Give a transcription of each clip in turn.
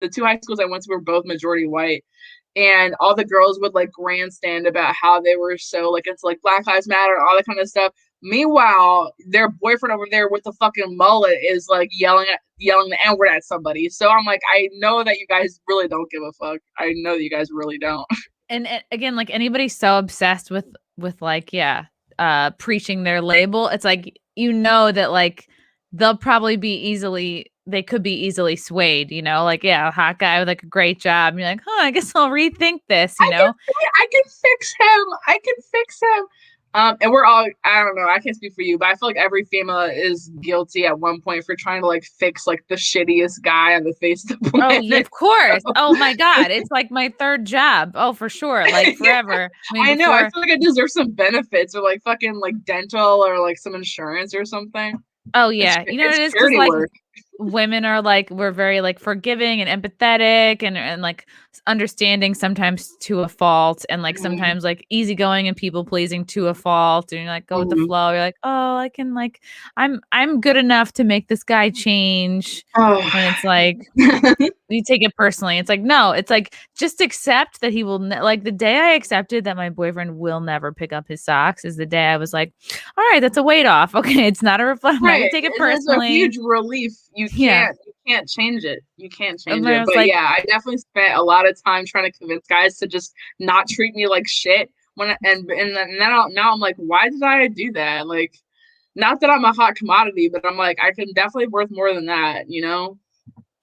the two high schools I went to were both majority white. And all the girls would like grandstand about how they were so like it's like Black Lives Matter and all that kind of stuff. Meanwhile, their boyfriend over there with the fucking mullet is like yelling the N-word at somebody. So I'm like, I know that you guys really don't give a fuck. I know that you guys really don't. And again, like anybody so obsessed with like, preaching their label, it's like, you know, that like they'll probably they could be easily swayed, you know, like, yeah, a hot guy with like a great job. And you're like, I guess I'll rethink this, you know? I can fix him. And we're all, I don't know, I can't speak for you, but I feel like every female is guilty at one point for trying to like fix like the shittiest guy on the face of the planet. Oh, yeah, of course. Oh my God. It's like my third job. Oh, for sure. Like forever. I know. I feel like I deserve some benefits or like fucking like dental or like some insurance or something. Oh yeah. You know what it is? Because like women are like, we're very like forgiving and empathetic and like understanding sometimes to a fault, and like sometimes like easygoing and people pleasing to a fault, and you're like go with the flow. You're like, oh, I can like I'm good enough to make this guy change. And it's like you take it personally. It's like, no, it's like just accept that he will like the day I accepted that my boyfriend will never pick up his socks is the day I was like, all right, that's a weight off. Okay, it's not a reflection. Right. I take it personally. It's a huge relief. You can't change it. You can't change it. But like, yeah, I definitely spent a lot of time trying to convince guys to just not treat me like shit. And now I'm like, why did I do that? Like, not that I'm a hot commodity, but I'm like, I can definitely worth more than that, you know?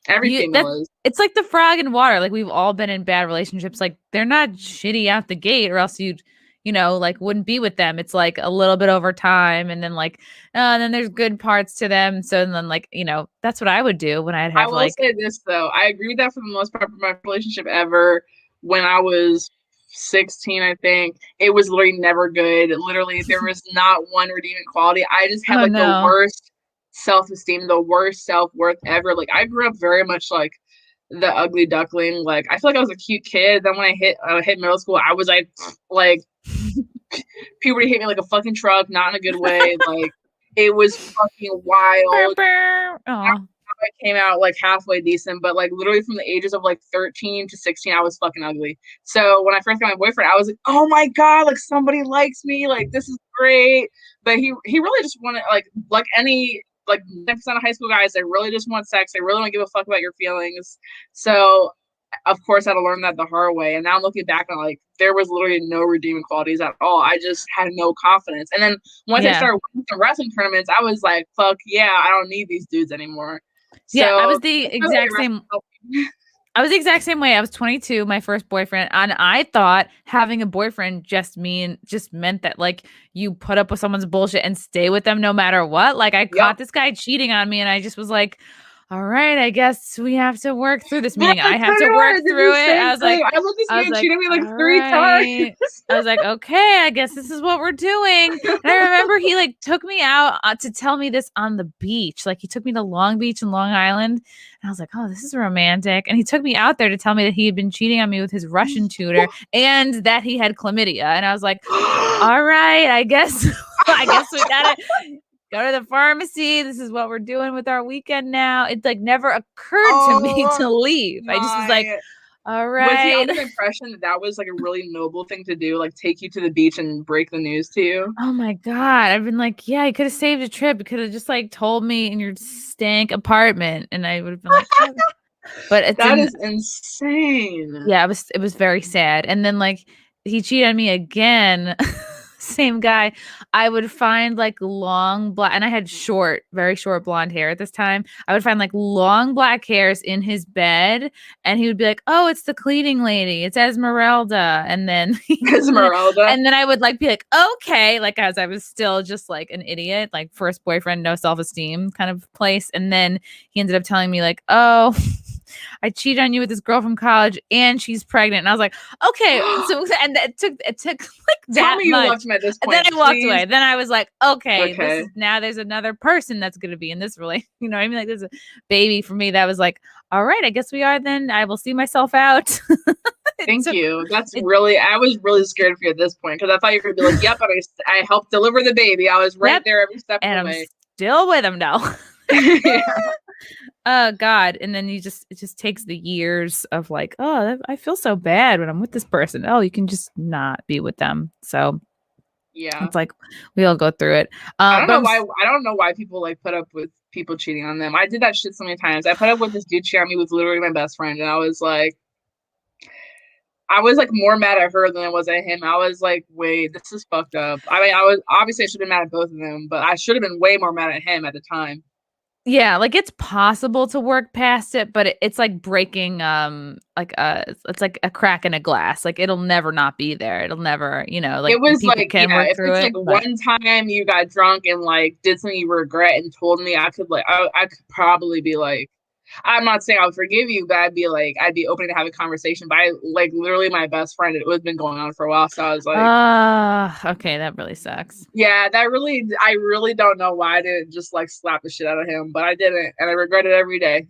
Everything was. It's like the frog in water. Like we've all been in bad relationships. Like they're not shitty out the gate, or else you'd, you know, like wouldn't be with them. It's like a little bit over time, and then like, and then there's good parts to them. So then like, you know, that's what I would do when I'd have. I will say this though, I agree with that for the most part. For my relationship ever, when I was 16, I think it was literally never good. Literally, there was not one redeeming quality. I just had the worst self-esteem, the worst self-worth ever. Like I grew up very much like the ugly duckling. Like I feel like I was a cute kid. Then when I hit middle school, I was like puberty hit me like a fucking truck, not in a good way. Like it was fucking wild. I came out like halfway decent, but like literally from the ages of like 13 to 16, I was fucking ugly. So when I first got my boyfriend, I was like, oh my God, like somebody likes me, like this is great. But he really just wanted like any like 10% of high school guys, they really just want sex. They really don't give a fuck about your feelings. So of course I had to learn that the hard way. And now I'm looking back on like there was literally no redeeming qualities at all. I just had no confidence. And then once I started winning some wrestling tournaments, I was like, fuck yeah, I don't need these dudes anymore. Yeah, so, I was the exact same. I was the exact same way. I was 22, my first boyfriend, and I thought having a boyfriend just meant that like you put up with someone's bullshit and stay with them no matter what. Like I caught this guy cheating on me, and I just was like, all right, I guess we have to work through this. Meaning I have to work through it. I was like, I let this man cheat on me like 3 times. I was like, okay, I guess this is what we're doing. And I remember he like took me out to tell me this on the beach. Like he took me to Long Beach in Long Island. And I was like, oh, this is romantic. And he took me out there to tell me that he had been cheating on me with his Russian tutor and that he had chlamydia. And I was like, all right, I guess we gotta go to the pharmacy. This is what we're doing with our weekend now. It like never occurred to me to leave. I just was like, all right. Was he under the impression that was like a really noble thing to do? Like take you to the beach and break the news to you? Oh my God. I've been like, yeah, you could have saved a trip. You could have just like told me in your stank apartment. And I would have been like, oh. But that is insane. Yeah, it was very sad. And then like he cheated on me again. Same guy. I would find like long black, and I had very short blonde hair at this time. I would find like long black hairs in his bed, and he would be like, "Oh, it's the cleaning lady. It's Esmeralda." And then Esmeralda. And then I would like be like, "Okay," like as I was still just like an idiot, like first boyfriend, no self-esteem kind of place. And then he ended up telling me like, "Oh, I cheated on you with this girl from college and she's pregnant." And I was like, okay. So, and it took like that Tell me much. You left me at this point, and then I walked away. Then I was like, okay. Now there's another person that's going to be in this relationship. You know what I mean? Like there's a baby for me that was like, all right, I guess we are then. I will see myself out. Thank you. I was really scared for you at this point because I thought you were going to be like, yep, I helped deliver the baby. I was right there every step of the way. I'm still with him now. Oh God. And then it just takes the years of like, oh, I feel so bad when I'm with this person. Oh, you can just not be with them. So yeah, it's like we all go through it. I don't know why. I don't know why people like put up with people cheating on them. I did that shit so many times. I put up with this dude cheating on me with literally my best friend, and I was like more mad at her than I was at him. I was like, wait, this is fucked up. I mean, I should have been mad at both of them, but I should have been way more mad at him at the time. Yeah, like it's possible to work past it, but it's like breaking it's like a crack in a glass. Like it'll never not be there. It'll never, like it was people like, can yeah, work if through it's it. Like one time you got drunk and like did something you regret and told me, I could like I could probably be like, I'm not saying I would forgive you, but I'd be open to have a conversation. But I like literally my best friend, it was been going on for a while. So I was like, okay, that really sucks. Yeah, I really don't know why I didn't just like slap the shit out of him, but I didn't, and I regret it every day.